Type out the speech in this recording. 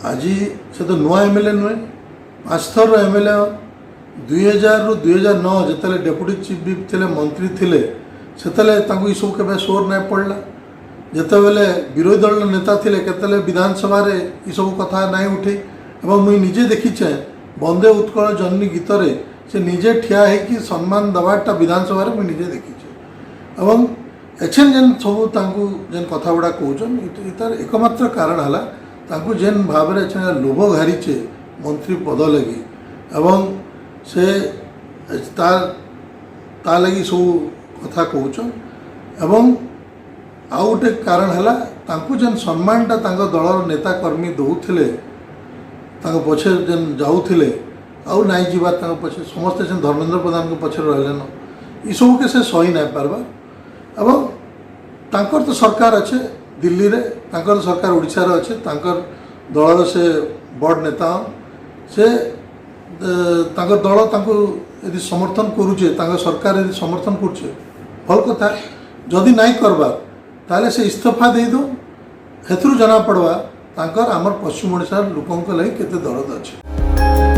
आज से तो नुआ एमएलए नुहे 5 थर एमएलए 2000 रु 2009 जिते डेप्यूटी चीफ व्हिप थे मंत्री थे से सब के सोर नहीं पड़ला जिते बेले विरोधी दल नेता थे केतले विधानसभा रे ये सब कथा नहीं उठे और मुई निजे देखीचे बंदे उत्कल जननी गीत रे से निजे ठिया है सम्मान दबाटा विधानसभा मुझे निजे देखीचे और एछेन जेन सब जेन कथा गुड़ा कहन तार एकमात्र कारण है जेन भाव में लोभ घारीचे मंत्री पद लगी एवं से ता लगी सब कथा कहन एवं आउ गोटे कारण है जेन सम्मानटा दलर नेता कर्मी दौले पछे जेन जाऊले आउ नाई जीवार पछे समस्ते से धर्मेंद्र प्रधान को पछे रहलन ये सब के से सही नहीं पार्बार एवं तांकर तो सरकार अच्छे दिल्ली रे तांकर सरकार उड़ीसा रे अच्छे तांकर दलर से बड़ नेता से तांकर दल तांको यदि समर्थन करुचे तांकर सरकार यदि समर्थन करुचे भल कथा जदि नहीं करबा ताले से इस्तीफा दे दो हेतु जना पड़वा तांकर आमर पश्चिम ओडिशा लोकंक लई केते दरद अच्छे।